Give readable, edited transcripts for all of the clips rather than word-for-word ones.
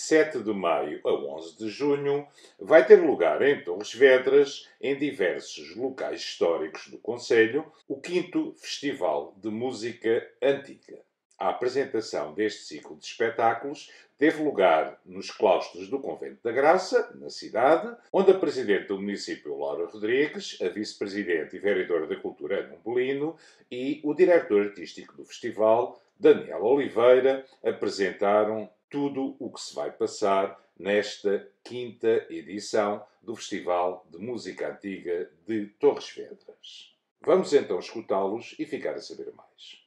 7 de maio a 11 de junho, vai ter lugar em Torres Vedras, em diversos locais históricos do concelho, o 5º Festival de Música Antiga. A apresentação deste ciclo de espetáculos teve lugar nos claustros do Convento da Graça, na cidade, onde a Presidente do município, Laura Rodrigues, a Vice-Presidente e Vereadora da Cultura, Ana Umbelino, e o Diretor Artístico do Festival, Daniel Oliveira, apresentaram tudo o que se vai passar nesta 5ª edição do Festival de Música Antiga de Torres Vedras. Vamos então escutá-los e ficar a saber mais.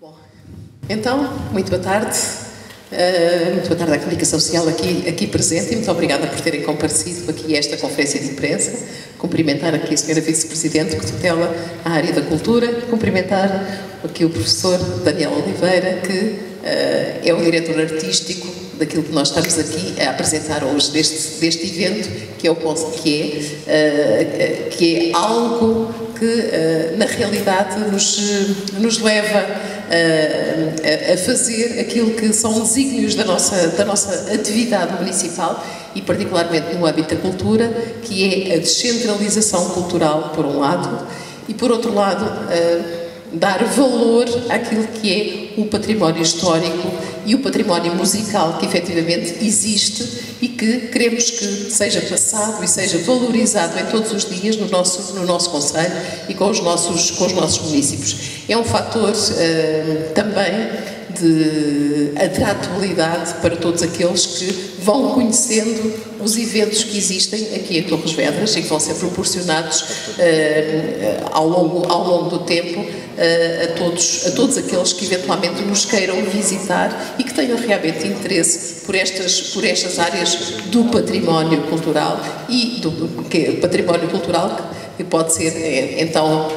Bom, então, muito boa tarde. Muito boa tarde à comunicação social aqui presente e muito obrigada por terem comparecido aqui a esta conferência de imprensa. Cumprimentar aqui a Sra. Vice-Presidente que tutela a área da cultura, cumprimentar aqui o professor Daniel Oliveira, que é o diretor artístico daquilo que nós estamos aqui a apresentar hoje, deste evento, que é algo que, na realidade, nos leva a fazer aquilo que são desígnios da nossa atividade municipal e particularmente no âmbito da cultura, que é a descentralização cultural, por um lado, e por outro lado, dar valor àquilo que é o património histórico e o património musical que efetivamente existe e que queremos que seja passado e seja valorizado em todos os dias no nosso concelho e com os nossos municípios. É um fator também de atratividade para todos aqueles que vão conhecendo os eventos que existem aqui em Torres Vedras e que vão ser proporcionados ao longo do tempo a todos aqueles que eventualmente nos queiram visitar e que tenham realmente interesse por estas áreas do património cultural e do património cultural que pode ser, então,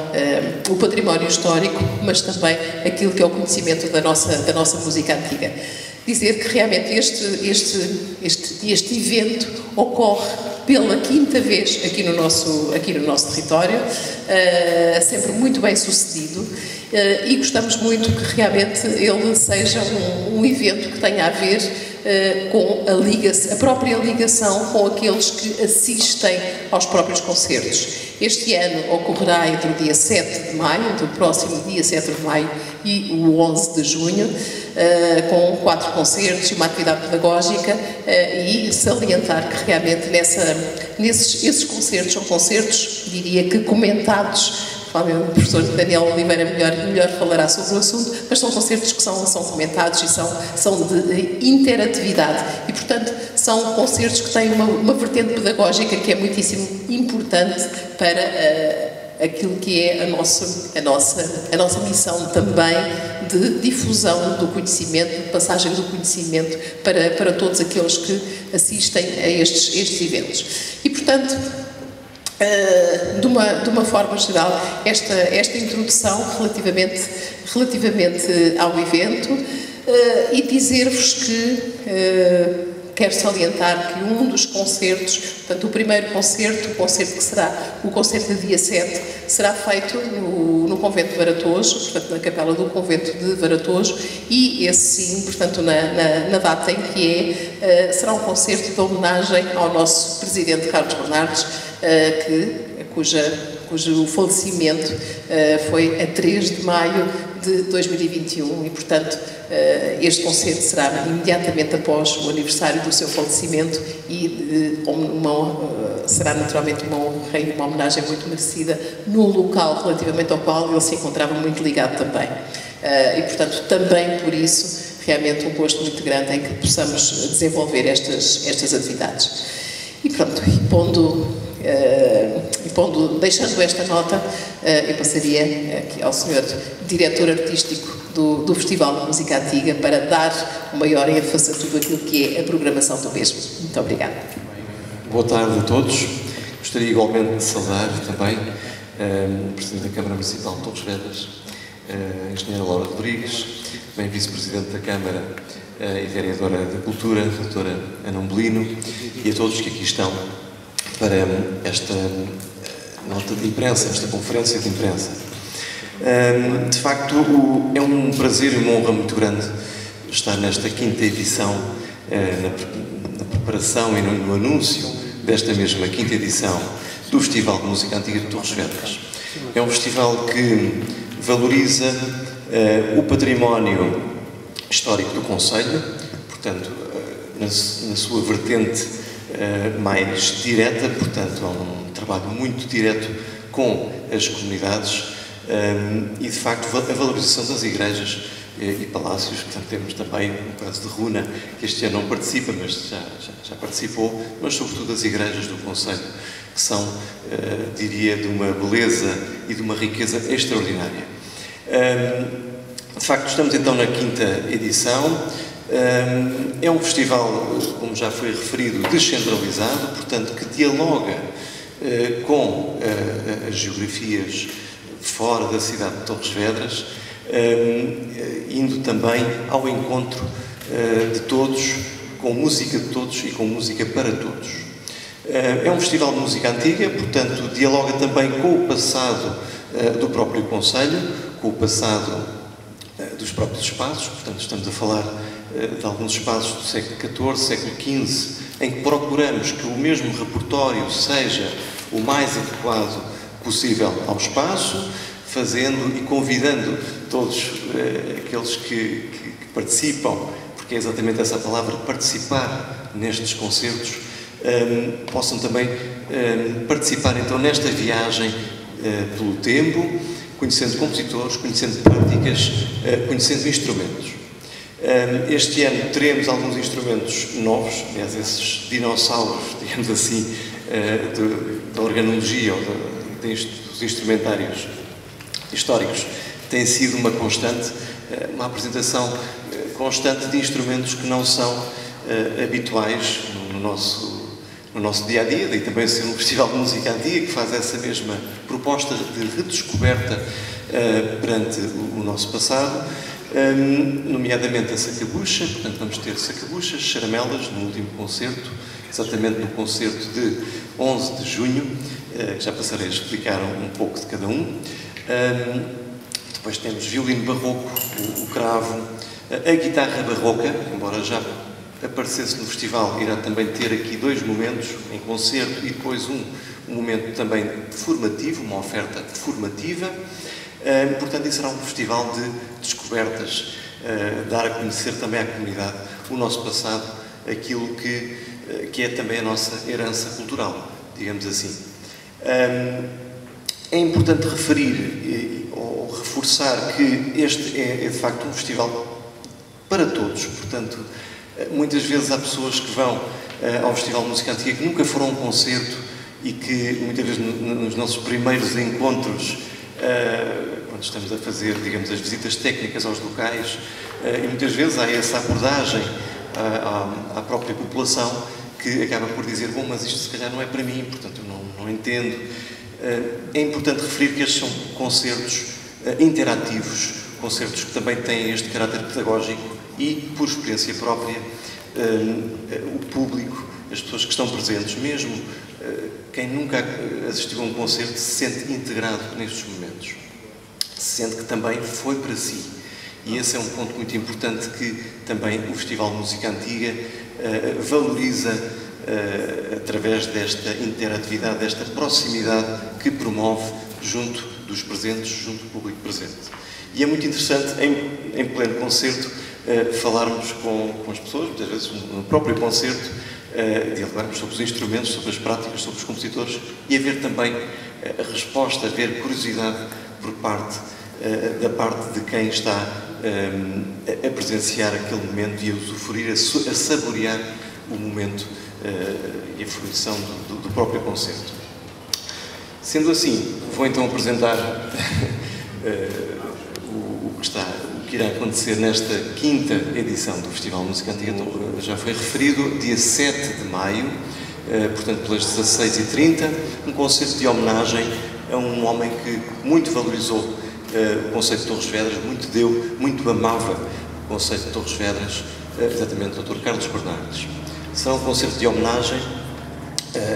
o património histórico, mas também aquilo que é o conhecimento da nossa música antiga. Dizer que realmente este evento ocorre pela 5ª vez aqui no nosso território, sempre muito bem sucedido, e gostamos muito que realmente ele seja um evento que tenha a ver com a própria ligação com aqueles que assistem aos próprios concertos. Este ano ocorrerá entre o dia 7 de maio, entre o próximo dia 7 de maio e o 11 de junho, com 4 concertos e uma atividade pedagógica, e salientar que realmente esses concertos são concertos, diria que comentados. O professor Daniel Oliveira melhor falará sobre o assunto, mas são concertos que são comentados e são de interatividade e, portanto, são concertos que têm uma vertente pedagógica que é muitíssimo importante para aquilo que é a nossa missão também de difusão do conhecimento, de passagem do conhecimento para todos aqueles que assistem a estes eventos. E, portanto, de uma forma geral, esta introdução relativamente ao evento, e dizer-vos que quero salientar que um dos concertos, portanto, o primeiro concerto, o concerto que será o concerto de dia 7, será feito no Convento de Varatojo, portanto, na capela do Convento de Varatojo, e esse sim, portanto, na data em que será um concerto de homenagem ao nosso Presidente Carlos Bernardes, cujo falecimento foi a 3 de maio de 2021 e, portanto, este concerto será imediatamente após o aniversário do seu falecimento e será naturalmente uma honra e uma homenagem muito merecida no local relativamente ao qual ele se encontrava muito ligado também. E, portanto, também por isso, realmente um gosto muito grande em que possamos desenvolver estas atividades. E pronto, deixando esta nota, eu passaria aqui ao Sr. Diretor Artístico do Festival de Música Antiga para dar o maior ênfase a tudo aquilo que é a programação do mesmo. Muito obrigada. Boa tarde a todos. Gostaria igualmente de saudar também o Presidente da Câmara Municipal de Torres Vedras, a Engenheira Laura Rodrigues, também Vice-Presidente da Câmara e Vereadora da Cultura, a Doutora Ana Umbelino, e a todos que aqui estão para esta nota de imprensa, esta conferência de imprensa. De facto, é um prazer e uma honra muito grande estar nesta 5ª edição na preparação e no anúncio desta mesma 5ª edição do Festival de Música Antiga de Torres Vedras. É um festival que valoriza o património histórico do concelho, portanto, na sua vertente mais direta, portanto, há um trabalho muito direto com as comunidades e, de facto, a valorização das igrejas e palácios. Portanto, temos também o caso de Runa, que este ano não participa, mas já participou, mas sobretudo as igrejas do concelho, que são, diria, de uma beleza e de uma riqueza extraordinária. De facto, estamos então na 5ª edição. É um festival, como já foi referido, descentralizado, portanto, que dialoga com as geografias fora da cidade de Torres Vedras, indo também ao encontro de todos, com música de todos e com música para todos. É um festival de música antiga, portanto, dialoga também com o passado do próprio concelho, com o passado dos próprios espaços, portanto, estamos a falar de alguns espaços do século XIV, século XV, em que procuramos que o mesmo repertório seja o mais adequado possível ao espaço, fazendo e convidando todos aqueles que participam, porque é exatamente essa palavra, participar nestes concertos, possam também participar então nesta viagem pelo tempo, conhecendo compositores, conhecendo práticas, conhecendo instrumentos. Este ano teremos alguns instrumentos novos, aliás, esses dinossauros, digamos assim, da organologia ou dos instrumentários históricos, tem sido uma constante, uma apresentação constante de instrumentos que não são habituais no nosso dia-a-dia, daí também ser um festival de música antiga que faz essa mesma proposta de redescoberta perante o nosso passado, nomeadamente a sacabucha. Portanto, vamos ter sacabuchas, charamelas no último concerto, exatamente no concerto de 11 de junho, que já passarei a explicar um pouco de cada um. Depois temos violino barroco, o cravo, a guitarra barroca, embora já aparecesse no festival, irá também ter aqui 2 momentos em concerto e depois um momento também formativo, uma oferta formativa. Portanto, isso será um festival de descobertas, dar a conhecer também à comunidade o nosso passado, aquilo que é também a nossa herança cultural, digamos assim. É importante referir ou reforçar que este é de facto um festival para todos, portanto, muitas vezes há pessoas que vão ao Festival de Música Antiga que nunca foram a um concerto e que muitas vezes nos nossos primeiros encontros, quando estamos a fazer, digamos, as visitas técnicas aos locais, e muitas vezes há essa abordagem à própria população que acaba por dizer, bom, mas isto se calhar não é para mim, portanto eu não entendo. É importante referir que estes são concertos interativos, concertos que também têm este caráter pedagógico e, por experiência própria, o público, as pessoas que estão presentes, mesmo quem nunca assistiu a um concerto, se sente integrado nestes momentos. Se sente que também foi para si. E esse é um ponto muito importante que também o Festival de Música Antiga valoriza através desta interatividade, desta proximidade que promove junto dos presentes, junto do público presente. E é muito interessante, em pleno concerto, falarmos com as pessoas, muitas vezes no próprio concerto, dialogarmos sobre os instrumentos, sobre as práticas, sobre os compositores e haver também a resposta, haver curiosidade por parte da parte de quem está a presenciar aquele momento e a usufruir, a saborear o momento e a fruição do próprio concerto. Sendo assim, vou então apresentar o que irá acontecer nesta 5ª edição do Festival de Música Antiga. Já foi referido, dia 7 de maio, portanto pelas 16h30, um concerto de homenagem a um homem que muito valorizou o conceito de Torres Vedras, muito amava o conceito de Torres Vedras, exatamente o Dr. Carlos Bernardes. Será um concerto de homenagem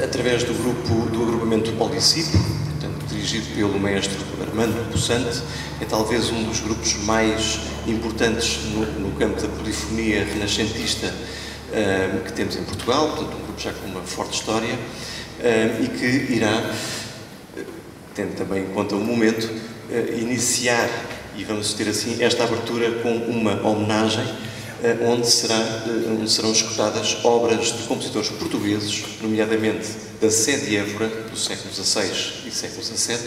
através do agrupamento Policipo, portanto, dirigido pelo maestro Armando Possante. É talvez um dos grupos mais importantes no campo da polifonia renascentista que temos em Portugal, portanto, um grupo já com uma forte história, e que irá, tendo também em conta o momento, iniciar, e vamos ter assim esta abertura com uma homenagem, onde serão escutadas obras de compositores portugueses, nomeadamente da Sé de Évora, do século XVI e século XVII,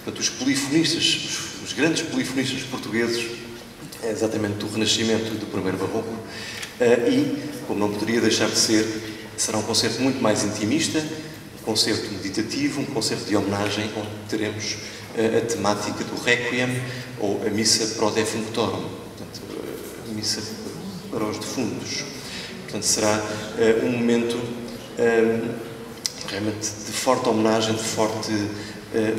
portanto, os polifonistas, os grandes polifonistas portugueses, exatamente do Renascimento e do primeiro Barroco, e, como não poderia deixar de ser, será um concerto muito mais intimista, um concerto meditativo, um concerto de homenagem, onde teremos a temática do Requiem ou a Missa pro Defunctorum, portanto, a missa para os defuntos. Portanto, será um momento realmente de forte homenagem, de forte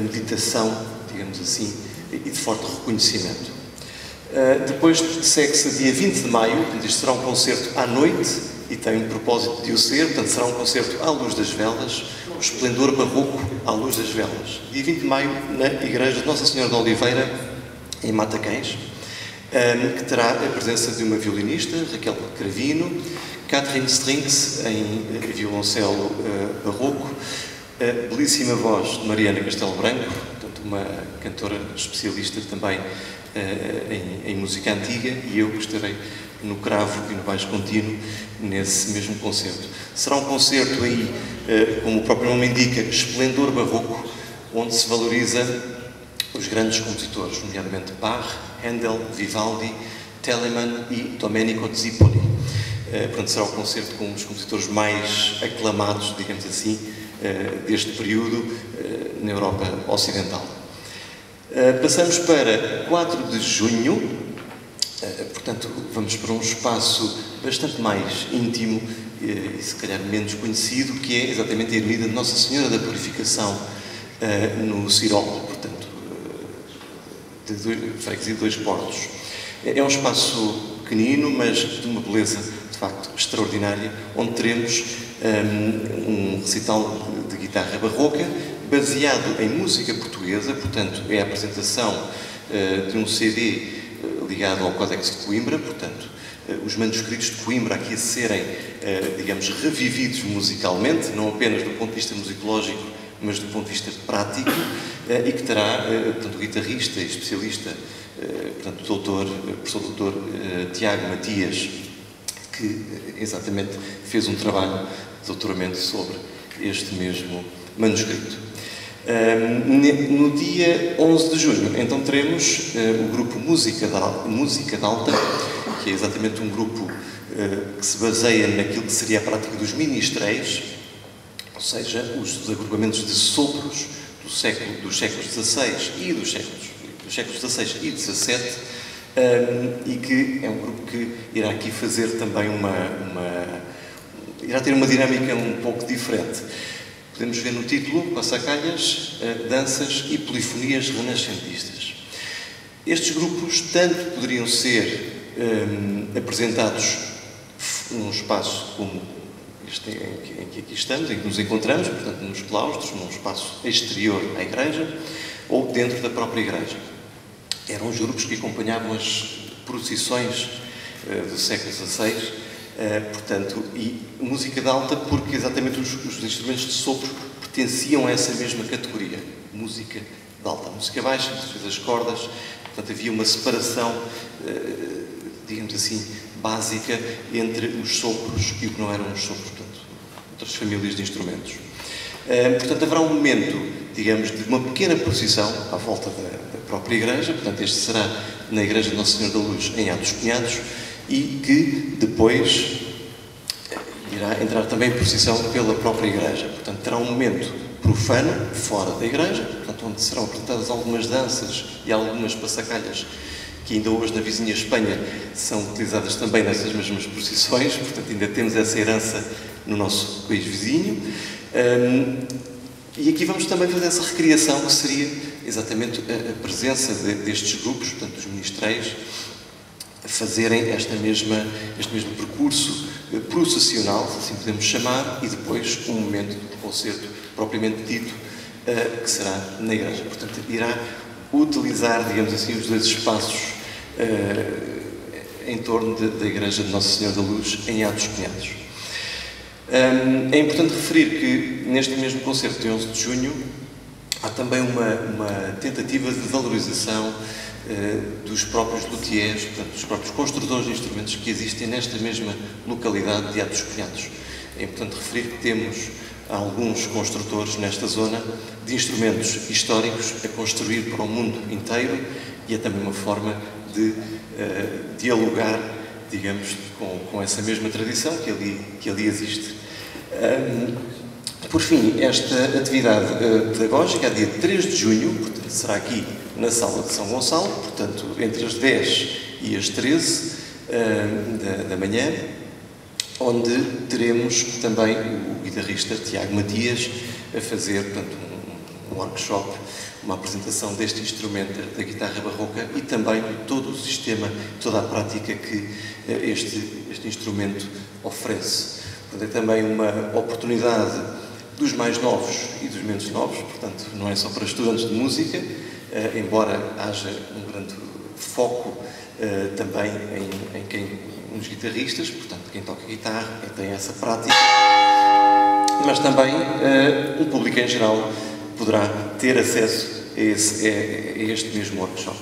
meditação, digamos assim, e de forte reconhecimento. Depois segue-se dia 20 de maio, portanto, isto será um concerto à noite, e tem um propósito de o ser, portanto, será um concerto à luz das velas, o esplendor barroco à luz das velas. Dia 20 de maio, na Igreja de Nossa Senhora da Oliveira, em Matacães, que terá a presença de uma violinista, Raquel Cravino, Catherine Strings, em violoncelo barroco, a belíssima voz de Mariana Castelo Branco, portanto, uma cantora especialista também em música antiga, e eu estarei no cravo e no baixo contínuo nesse mesmo concerto. Será um concerto aí, como o próprio nome indica, esplendor barroco, onde se valoriza os grandes compositores, nomeadamente Bach, Handel, Vivaldi, Telemann e Domenico Zipoli. Portanto, será um concerto com os compositores mais aclamados, digamos assim, deste período na Europa Ocidental. Passamos para 4 de junho, portanto, vamos para um espaço bastante mais íntimo e se calhar menos conhecido, que é exatamente a ermida de Nossa Senhora da Purificação no Cirol, portanto, de freguesia de Dois Portos. É um espaço pequenino, mas de uma beleza, de facto, extraordinária, onde teremos um recital de guitarra barroca, baseado em música portuguesa, portanto, é a apresentação de um CD ligado ao Códex de Coimbra, portanto, os manuscritos de Coimbra aqui a serem, digamos, revividos musicalmente, não apenas do ponto de vista musicológico, mas do ponto de vista prático, e que terá, portanto, o guitarrista e especialista, portanto, o professor doutor Tiago Matias, que exatamente fez um trabalho de doutoramento sobre este mesmo manuscrito. No dia 11 de junho, então, teremos o grupo Música de Alta, que é exatamente um grupo que se baseia naquilo que seria a prática dos ministréis, ou seja, os agrupamentos de sopros dos séculos XVI e dos séculos XVI e XVII, e que é um grupo que irá aqui fazer também irá ter uma dinâmica um pouco diferente. Podemos ver no título, Passacalhas, Danças e Polifonias Renascentistas. Estes grupos tanto poderiam ser apresentados num espaço como este em que aqui estamos, em que nos encontramos, portanto, nos claustros, num espaço exterior à igreja, ou dentro da própria igreja. Eram os grupos que acompanhavam as procissões do século XVI, portanto, e música de alta, porque exatamente os instrumentos de sopro pertenciam a essa mesma categoria, música de alta. Música baixa, muitas vezes as cordas, portanto, havia uma separação, digamos assim, básica entre os sopros e o que não eram os sopros, portanto, outras famílias de instrumentos. Portanto, haverá um momento, digamos, de uma pequena procissão à volta da própria igreja, portanto, este será na Igreja de Nossa Senhora da Luz, em Atos Cunhados, e que depois irá entrar também em procissão pela própria igreja. Portanto, terá um momento profano, fora da igreja, portanto, onde serão apresentadas algumas danças e algumas passacalhas que ainda hoje na vizinha Espanha são utilizadas também nessas mesmas procissões, portanto, ainda temos essa herança no nosso país vizinho. E aqui vamos também fazer essa recriação, que seria exatamente a presença destes grupos, portanto, dos ministréis, a fazerem este mesmo percurso processional, se assim podemos chamar, e depois um momento de concerto propriamente dito, que será na igreja. Portanto, irá utilizar, digamos assim, os dois espaços em torno da Igreja de Nossa Senhora da Luz, em Atos Cunhados. É importante referir que neste mesmo concerto de 11 de junho há também uma tentativa de valorização dos próprios luthiers, portanto, dos próprios construtores de instrumentos que existem nesta mesma localidade de Atos Cunhados. É importante referir que temos alguns construtores nesta zona de instrumentos históricos a construir para o mundo inteiro e é também uma forma de dialogar, digamos, com essa mesma tradição que ali existe. Por fim, esta atividade pedagógica, a dia 3 de junho, portanto, será aqui na Sala de São Gonçalo, portanto, entre as 10 e as 13 da manhã, onde teremos também o guitarrista Tiago Matias a fazer, portanto, um workshop, uma apresentação deste instrumento da guitarra barroca e também todo o sistema, toda a prática que este instrumento oferece. Portanto, é também uma oportunidade dos mais novos e dos menos novos, portanto, não é só para estudantes de música, embora haja um grande foco também nos guitarristas, portanto, quem toca guitarra, quem tem essa prática, mas também o público em geral poderá ter acesso a este mesmo workshop.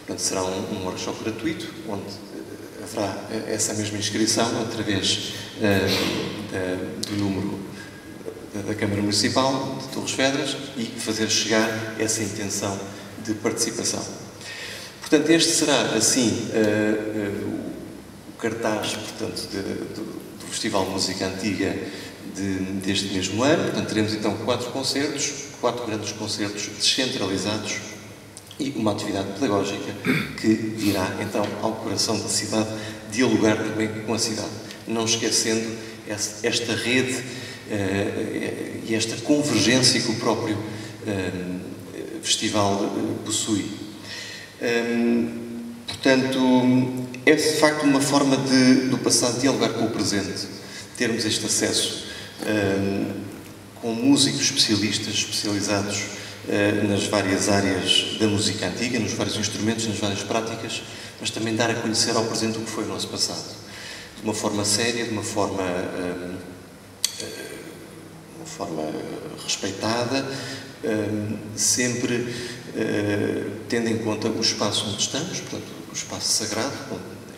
Portanto, será um workshop gratuito, onde haverá essa mesma inscrição através do número da Câmara Municipal de Torres Vedras e fazer chegar essa intenção de participação. Portanto, este será, assim, o cartaz, portanto, do Festival de Música Antiga deste mesmo ano. Portanto, teremos, então, 4 grandes concertos descentralizados e uma atividade pedagógica que virá, então, ao coração da cidade, dialogar também com a cidade, não esquecendo esta rede e esta convergência que o próprio festival possui. Portanto, é de facto uma forma do passado dialogar com o presente, termos este acesso com músicos especializados nas várias áreas da música antiga, nos vários instrumentos, nas várias práticas, mas também dar a conhecer ao presente o que foi o nosso passado, de uma forma séria, de uma forma respeitada, sempre tendo em conta o espaço onde estamos, portanto, o espaço sagrado,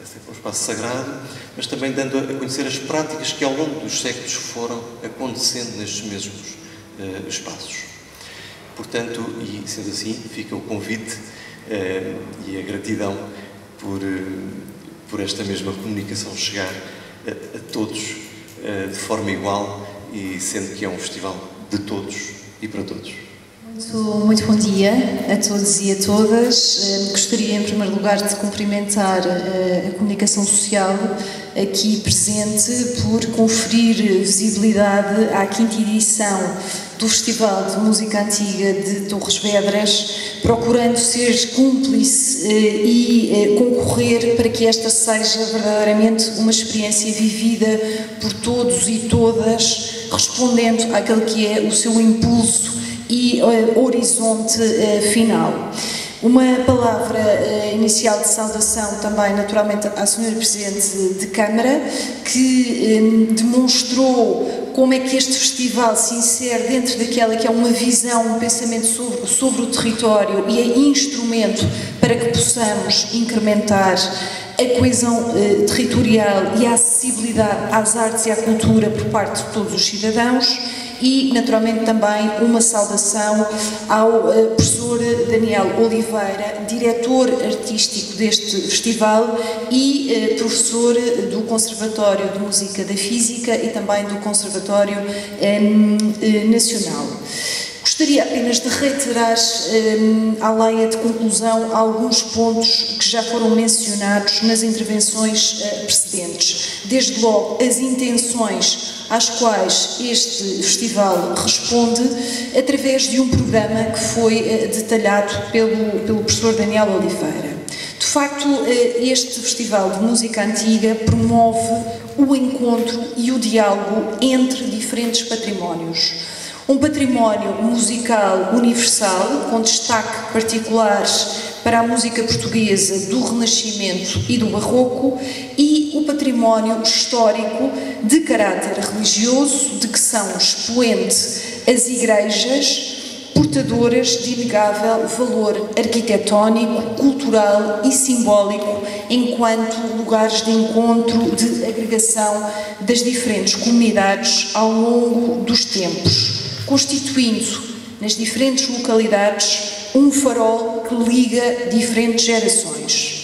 é sempre um espaço sagrado, mas também dando a conhecer as práticas que ao longo dos séculos foram acontecendo nestes mesmos espaços. Portanto, e sendo assim, fica o convite e a gratidão por esta mesma comunicação chegar a todos de forma igual e sendo que é um festival de todos e para todos. Muito bom dia a todos e a todas. Gostaria, em primeiro lugar, de cumprimentar a comunicação social aqui presente por conferir visibilidade à 5ª edição do Festival de Música Antiga de Torres Vedras, procurando ser cúmplice e concorrer para que esta seja verdadeiramente uma experiência vivida por todos e todas, respondendo àquele que é o seu impulso e horizonte final. Uma palavra inicial de saudação também, naturalmente, à Sra. Presidente de Câmara, que demonstrou como é que este festival se insere dentro daquela que é uma visão, um pensamento sobre o território e é instrumento para que possamos incrementar a coesão territorial e a acessibilidade às artes e à cultura por parte de todos os cidadãos. E, naturalmente, também uma saudação ao professor Daniel Oliveira, diretor artístico deste festival e professor do Conservatório de Música da Física e também do Conservatório Nacional. Gostaria apenas de reiterar, à leia de conclusão, alguns pontos que já foram mencionados nas intervenções precedentes. Desde logo, as intenções às quais este festival responde através de um programa que foi detalhado pelo professor Daniel Oliveira. De facto, este Festival de Música Antiga promove o encontro e o diálogo entre diferentes patrimónios. Um património musical universal, com destaque particular para a música portuguesa do Renascimento e do Barroco e o património histórico de caráter religioso, de que são expoente as igrejas, portadoras de inegável valor arquitetónico, cultural e simbólico, enquanto lugares de encontro, de agregação das diferentes comunidades ao longo dos tempos, constituindo nas diferentes localidades um farol que liga diferentes gerações.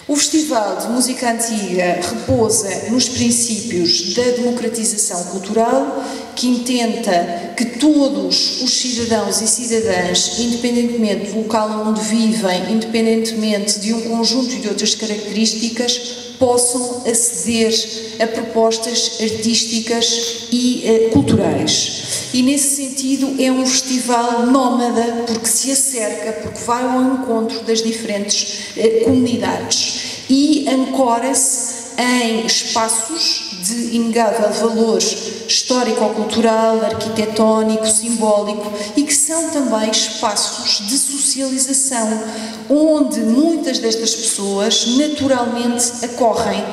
O Festival de Música Antiga repousa nos princípios da democratização cultural, que intenta que todos os cidadãos e cidadãs, independentemente do local onde vivem, independentemente de um conjunto de outras características, possam aceder a propostas artísticas e culturais. E nesse sentido é um festival nómada, porque se acerca, porque vai ao encontro das diferentes comunidades e ancora-se em espaços de inegável valor histórico-cultural, arquitetónico, simbólico e que são também espaços de socialização, onde muitas destas pessoas naturalmente acorrem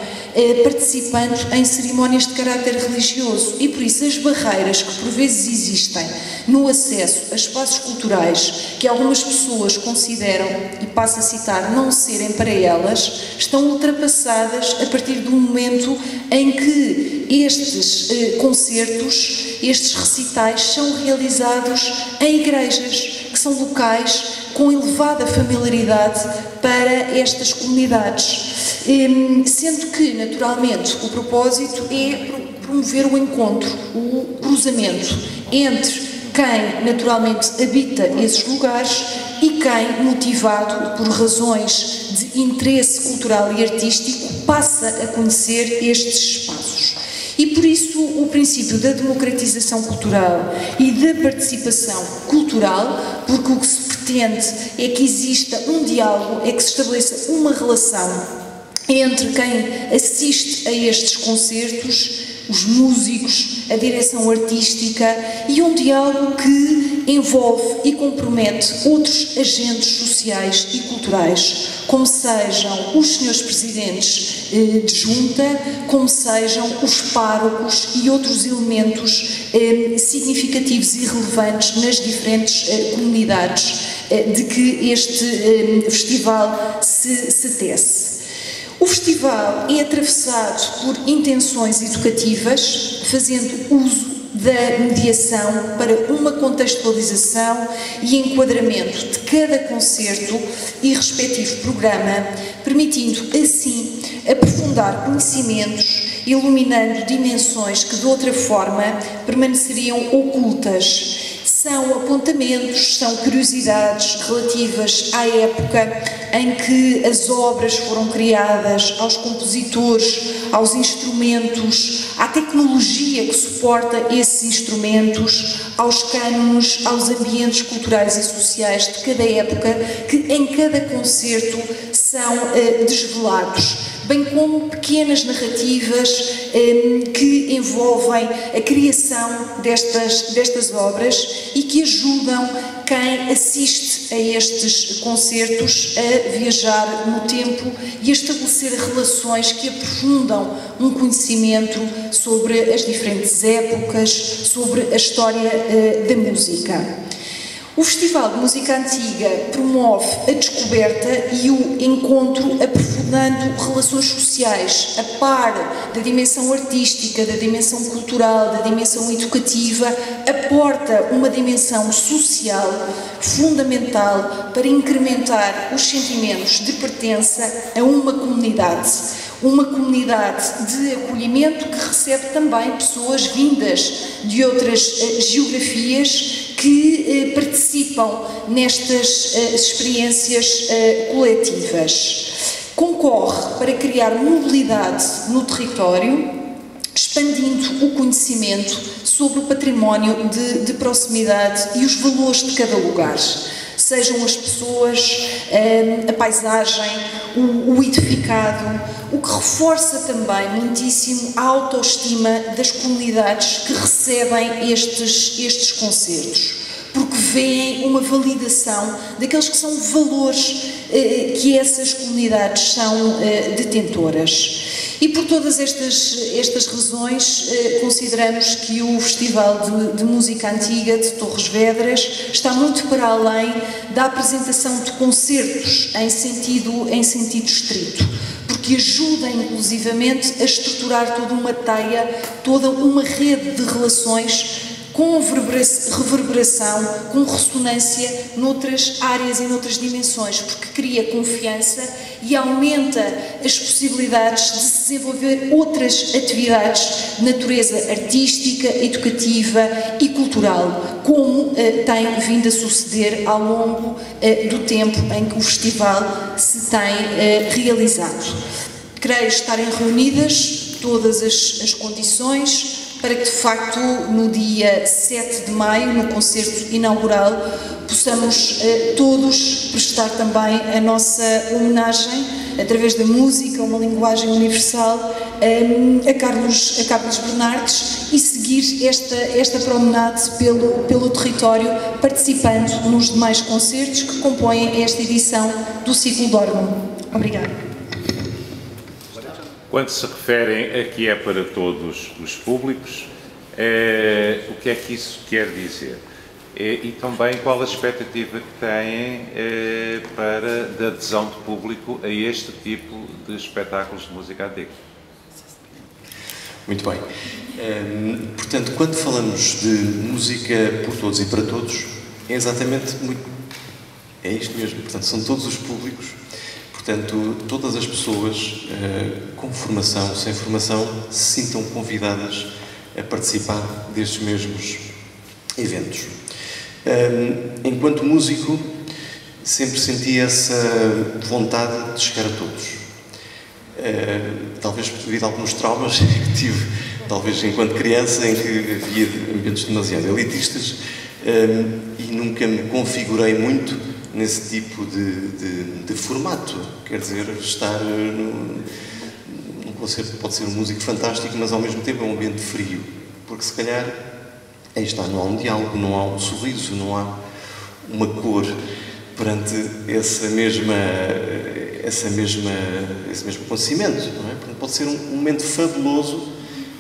participando em cerimónias de caráter religioso e por isso as barreiras que por vezes existem no acesso a espaços culturais que algumas pessoas consideram, e passo a citar, não serem para elas, estão ultrapassadas a partir do momento em que estes concertos, estes recitais são realizados em igrejas, que são locais com elevada familiaridade para estas comunidades. Sendo que, naturalmente, o propósito é promover o encontro, o cruzamento entre quem, naturalmente, habita esses lugares e quem, motivado por razões de interesse cultural e artístico, passa a conhecer estes espaços. E por isso o princípio da democratização cultural e da participação cultural, porque o que se pretende é que exista um diálogo, é que se estabeleça uma relação entre quem assiste a estes concertos, os músicos, a direção artística e um diálogo que envolve e compromete outros agentes sociais e culturais, como sejam os senhores presidentes de junta, como sejam os párocos e outros elementos significativos e relevantes nas diferentes comunidades de que este festival se tece. O festival é atravessado por intenções educativas, fazendo uso da mediação para uma contextualização e enquadramento de cada concerto e respectivo programa, permitindo assim aprofundar conhecimentos, iluminando dimensões que de outra forma permaneceriam ocultas. São apontamentos, são curiosidades relativas à época em que as obras foram criadas, aos compositores, aos instrumentos, à tecnologia que suporta esses instrumentos, aos cânones, aos ambientes culturais e sociais de cada época, que em cada concerto são desvelados, bem como pequenas narrativas que envolvem a criação destas obras e que ajudam quem assiste a estes concertos a viajar no tempo e a estabelecer relações que aprofundam um conhecimento sobre as diferentes épocas, sobre a história da música. O Festival de Música Antiga promove a descoberta e o encontro aprofundando relações sociais, a par da dimensão artística, da dimensão cultural, da dimensão educativa, aporta uma dimensão social fundamental para incrementar os sentimentos de pertença a uma comunidade de acolhimento que recebe também pessoas vindas de outras geografias que participam nestas experiências coletivas. Concorre para criar mobilidade no território, expandindo o conhecimento sobre o património de proximidade e os valores de cada lugar. Sejam as pessoas, a paisagem, o edificado, o que reforça também muitíssimo a autoestima das comunidades que recebem estes concertos, porque veem uma validação daqueles que são valores que essas comunidades são detentoras. E por todas estas razões, consideramos que o Festival de Música Antiga de Torres Vedras está muito para além da apresentação de concertos em sentido estrito, porque ajuda inclusivamente a estruturar toda uma teia, toda uma rede de relações com reverberação, com ressonância noutras áreas e noutras dimensões, porque cria confiança e aumenta as possibilidades de se desenvolver outras atividades de natureza artística, educativa e cultural, como tem vindo a suceder ao longo do tempo em que o festival se tem realizado. Creio estarem reunidas todas as condições para que, de facto, no dia 7 de maio, no concerto inaugural, possamos todos prestar também a nossa homenagem, através da música, uma linguagem universal, a Carlos Bernardes e seguir esta promenade pelo território, participando nos demais concertos que compõem esta edição do ciclo Dormo. Obrigada. Quando se referem a que é para todos os públicos, o que é que isso quer dizer? E também qual a expectativa que têm da adesão do público a este tipo de espetáculos de música antiga? Muito bem. Portanto, quando falamos de música por todos e para todos, é exatamente é isto mesmo. Portanto, são todos os públicos. Portanto, todas as pessoas, com formação, sem formação, se sintam convidadas a participar destes mesmos eventos. Enquanto músico, sempre senti essa vontade de chegar a todos. Talvez devido a alguns traumas que tive, talvez enquanto criança, em que havia ambientes demasiado elitistas, e nunca me configurei muito nesse tipo de formato. Quer dizer, estar num concerto pode ser um músico fantástico, mas ao mesmo tempo é um ambiente frio, porque se calhar aí está, não há um diálogo, não há um sorriso, não há uma cor perante esse mesmo acontecimento, não é? Portanto, pode ser um momento fabuloso,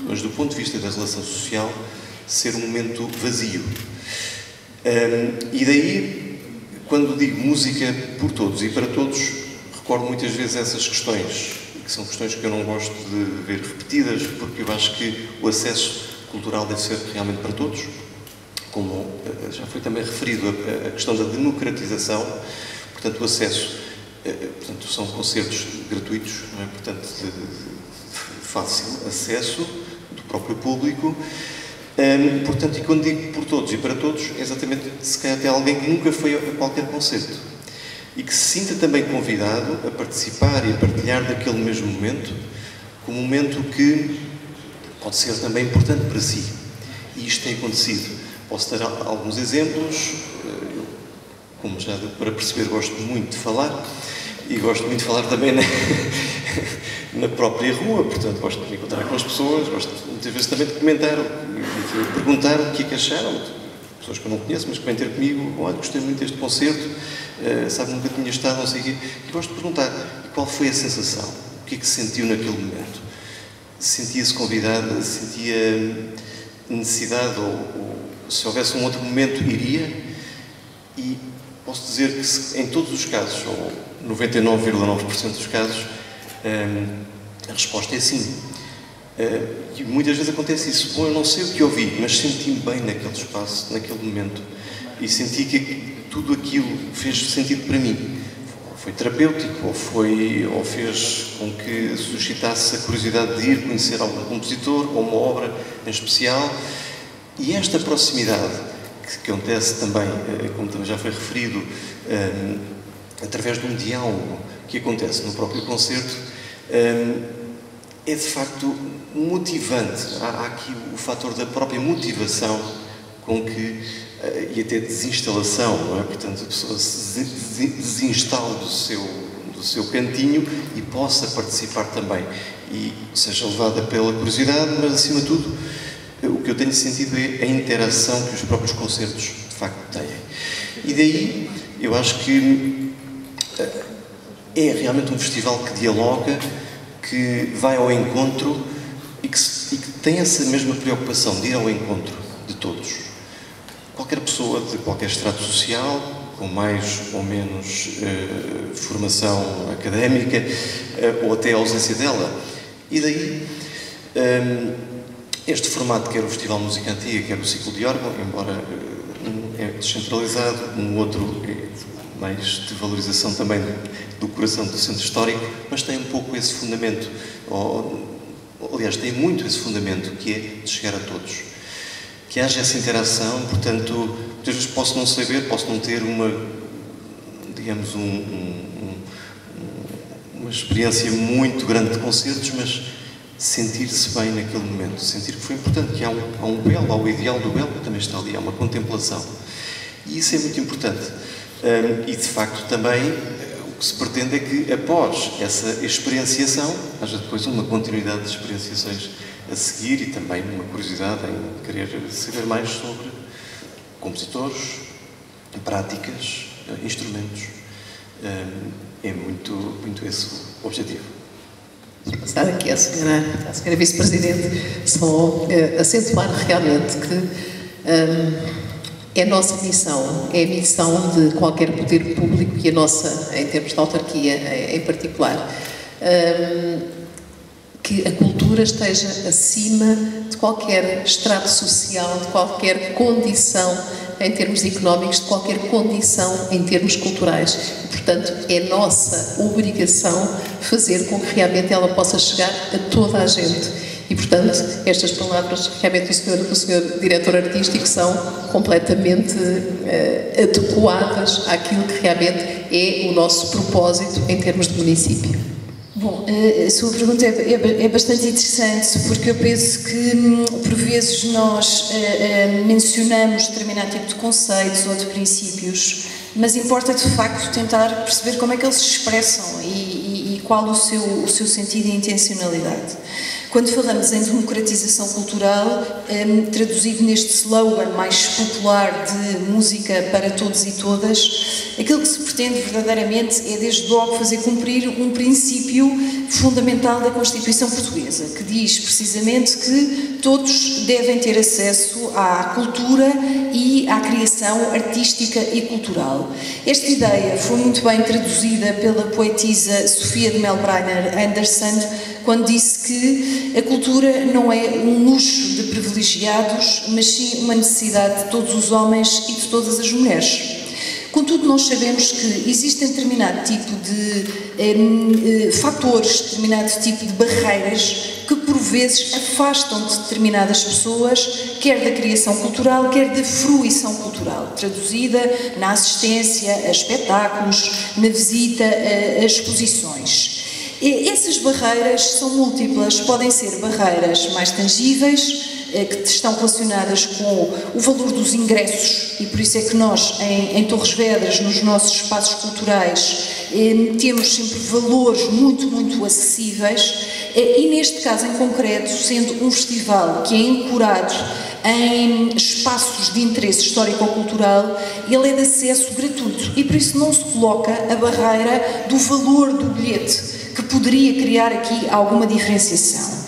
mas do ponto de vista da relação social, ser um momento vazio. E daí, quando digo música por todos e para todos, recordo muitas vezes essas questões, que são questões que eu não gosto de ver repetidas, porque eu acho que o acesso cultural deve ser realmente para todos, como já foi também referido, a questão da democratização, portanto, o acesso, portanto, são concertos gratuitos, não é? Portanto, de fácil acesso do próprio público. Portanto, e quando digo por todos e para todos, é exatamente, se calhar até alguém que nunca foi a qualquer concerto e que se sinta também convidado a participar e a partilhar daquele mesmo momento, como um momento que pode ser também importante para si. E isto tem acontecido. Posso dar alguns exemplos. Eu, como já deu para perceber, gosto muito de falar e gosto muito de falar também na própria rua, portanto gosto de me encontrar com as pessoas, gosto muitas vezes também de comentar, de perguntar o que é que acharam, pessoas que eu não conheço, mas que vêm ter comigo, olha, gostei muito deste concerto, sabe, nunca tinha estado, não sei o quê, e gosto de perguntar, qual foi a sensação, o que é que sentiu naquele momento? Sentia-se convidado, sentia necessidade, ou se houvesse um outro momento, iria, e posso dizer que em todos os casos, ou 99,9% dos casos, a resposta é sim. E muitas vezes acontece isso. Bom, eu não sei o que ouvi, mas senti-me bem naquele espaço, naquele momento. E senti que tudo aquilo fez sentido para mim. Foi terapêutico, ou fez com que suscitasse a curiosidade de ir conhecer algum compositor, ou uma obra em especial. E esta proximidade, que acontece também, como também já foi referido, através de um diálogo que acontece no próprio concerto, é de facto motivante. Há aqui o fator da própria motivação com que, e até desinstalação, não é? Portanto, a pessoa se desinstala do seu cantinho e possa participar também. E seja levada pela curiosidade, mas acima de tudo, o que eu tenho sentido é a interação que os próprios concertos de facto têm. E daí, eu acho que é realmente um festival que dialoga, que vai ao encontro e que tem essa mesma preocupação de ir ao encontro de todos. Qualquer pessoa de qualquer estrato social, com mais ou menos formação académica, ou até a ausência dela. E daí, este formato, quer o Festival de Música Antiga, quer o Ciclo de órgão, embora é descentralizado, um outro é mais de valorização também do coração do centro histórico, mas tem um pouco esse fundamento, aliás, tem muito esse fundamento, que é de chegar a todos. Que haja essa interação, portanto, muitas vezes posso não saber, posso não ter uma, digamos, uma experiência muito grande de concertos, mas sentir-se bem naquele momento, sentir que foi importante, que há um belo, há o ideal do belo que também está ali, há uma contemplação. E isso é muito importante. E, de facto, também o que se pretende é que, após essa experienciação, haja depois uma continuidade de experienciações a seguir e também uma curiosidade em querer saber mais sobre compositores, práticas, instrumentos. É muito esse o objetivo. Vou passar aqui à senhora Vice-Presidente, só acentuar realmente que é a nossa missão, é a missão de qualquer poder público e a nossa, em termos de autarquia em particular, que a cultura esteja acima de qualquer estrato social, de qualquer condição em termos económicos, de qualquer condição em termos culturais. E, portanto, é nossa obrigação fazer com que realmente ela possa chegar a toda a gente. E, portanto, estas palavras realmente do senhor diretor artístico são completamente adequadas àquilo que realmente é o nosso propósito em termos de município. Bom, a sua pergunta é bastante interessante, porque eu penso que, por vezes, nós mencionamos determinado tipo de conceitos ou de princípios, mas importa, de facto, tentar perceber como é que eles se expressam e qual o seu sentido e intencionalidade. Quando falamos em democratização cultural, traduzido neste slogan mais popular de música para todos e todas, aquilo que se pretende verdadeiramente é, desde logo, fazer cumprir um princípio fundamental da Constituição Portuguesa, que diz precisamente que todos devem ter acesso à cultura e à criação artística e cultural. Esta ideia foi muito bem traduzida pela poetisa Sofia de Melbreiner Anderson, quando disse que a cultura não é um luxo de privilegiados, mas sim uma necessidade de todos os homens e de todas as mulheres. Contudo, nós sabemos que existem determinado tipo de fatores, determinado tipo de barreiras que, por vezes, afastam de determinadas pessoas, quer da criação cultural, quer da fruição cultural, traduzida na assistência a espetáculos, na visita a exposições. Essas barreiras são múltiplas, podem ser barreiras mais tangíveis, que estão relacionadas com o valor dos ingressos, e por isso é que nós, em Torres Vedras, nos nossos espaços culturais, temos sempre valores muito acessíveis, e neste caso em concreto, sendo um festival que é ancorado em espaços de interesse histórico-cultural, ele é de acesso gratuito, e por isso não se coloca a barreira do valor do bilhete, que poderia criar aqui alguma diferenciação.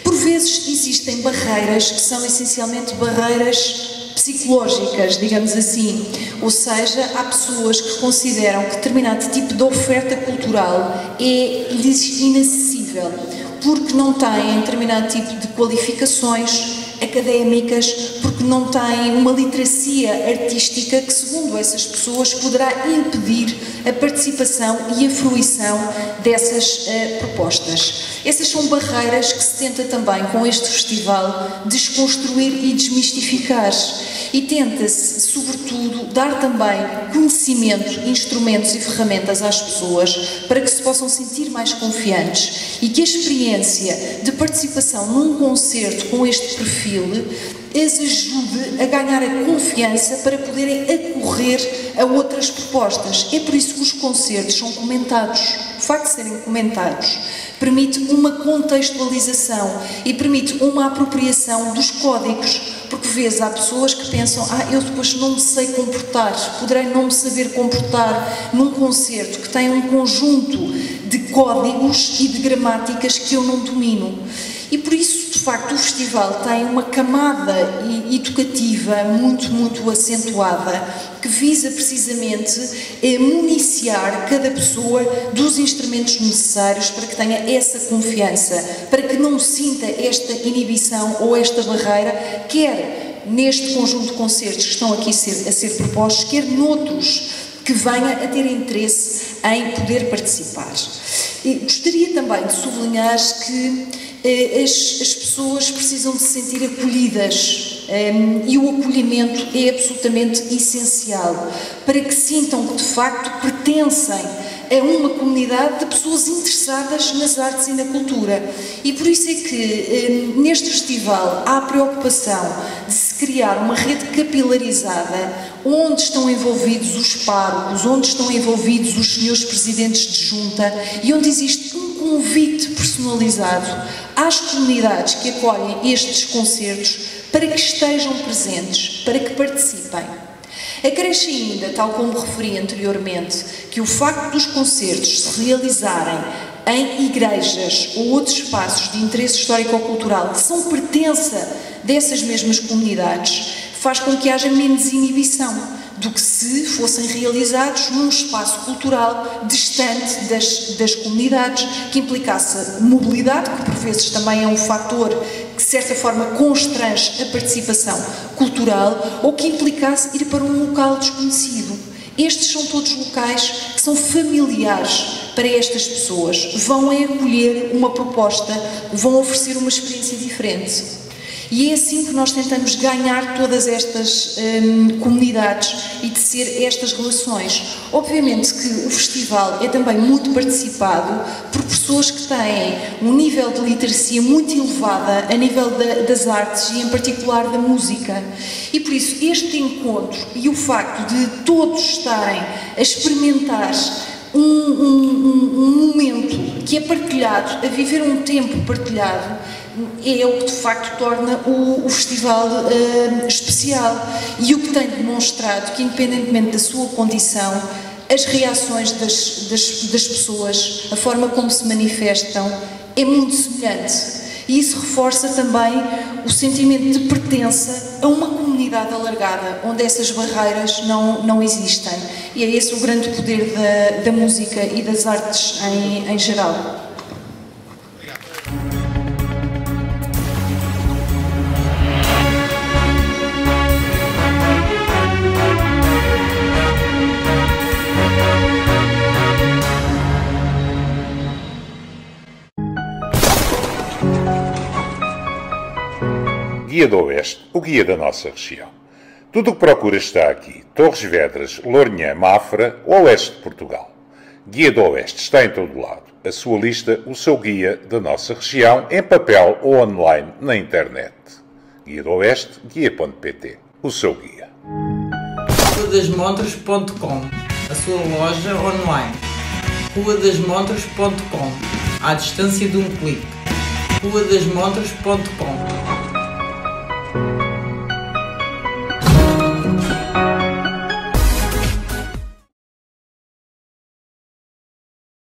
Por vezes existem barreiras que são essencialmente barreiras psicológicas, digamos assim, ou seja, há pessoas que consideram que determinado tipo de oferta cultural é inacessível, porque não têm determinado tipo de qualificações académicas, porque não têm uma literacia artística que, segundo essas pessoas, poderá impedir a participação e a fruição dessas propostas. Essas são barreiras que se tenta também, com este festival, desconstruir e desmistificar. E tenta-se, sobretudo, dar também conhecimento, instrumentos e ferramentas às pessoas para que se possam sentir mais confiantes e que a experiência de participação num concerto com este perfil as ajude a ganhar a confiança para poderem acorrer a outras propostas. É por isso que os concertos são comentados. O facto de serem comentados permite uma contextualização e permite uma apropriação dos códigos, porque vezes há pessoas que pensam, eu depois não me sei comportar, poderei não me saber comportar num concerto que tem um conjunto de códigos e de gramáticas que eu não domino. E por isso, de facto, o festival tem uma camada educativa muito acentuada, que visa precisamente municiar cada pessoa dos instrumentos necessários para que tenha essa confiança, para que não sinta esta inibição ou esta barreira, quer neste conjunto de concertos que estão aqui a ser propostos, quer noutros que venha a ter interesse em poder participar. E gostaria também de sublinhar que as pessoas precisam de se sentir acolhidas e o acolhimento é absolutamente essencial para que sintam que de facto pertencem a uma comunidade de pessoas interessadas nas artes e na cultura. E por isso é que neste festival há a preocupação de se criar uma rede capilarizada onde estão envolvidos os párocos, onde estão envolvidos os senhores presidentes de junta e onde existe um convite personalizado às comunidades que acolhem estes concertos para que estejam presentes, para que participem. Acresce ainda, tal como referi anteriormente, que o facto dos concertos se realizarem em igrejas ou outros espaços de interesse histórico-cultural que são pertença dessas mesmas comunidades faz com que haja menos inibição do que se fossem realizados num espaço cultural distante das comunidades, que implicasse mobilidade, que por vezes também é um fator que de certa forma constrange a participação cultural, ou que implicasse ir para um local desconhecido. Estes são todos locais que são familiares para estas pessoas, vão acolher uma proposta, vão oferecer uma experiência diferente. E é assim que nós tentamos ganhar todas estas comunidades e tecer estas relações. Obviamente que o festival é também muito participado por pessoas que têm um nível de literacia muito elevada a nível das artes e em particular da música. E por isso este encontro e o facto de todos estarem a experimentar um momento que é partilhado, a viver um tempo partilhado, é o que de facto torna o festival especial e o que tem demonstrado que, independentemente da sua condição, as reações das pessoas, a forma como se manifestam, é muito semelhante. E isso reforça também o sentimento de pertença a uma comunidade alargada, onde essas barreiras não existem. E é esse o grande poder da música e das artes em geral. Guia do Oeste, o guia da nossa região. Tudo o que procuras está aqui. Torres Vedras, Lourinhã, Mafra, o Oeste de Portugal. Guia do Oeste está em todo lado. A sua lista, o seu guia da nossa região, em papel ou online na internet. Guia do Oeste, guia.pt. O seu guia. ruadasmontras.com, a sua loja online. ruadasmontras.com, à distância de um clique. ruadasmontras.com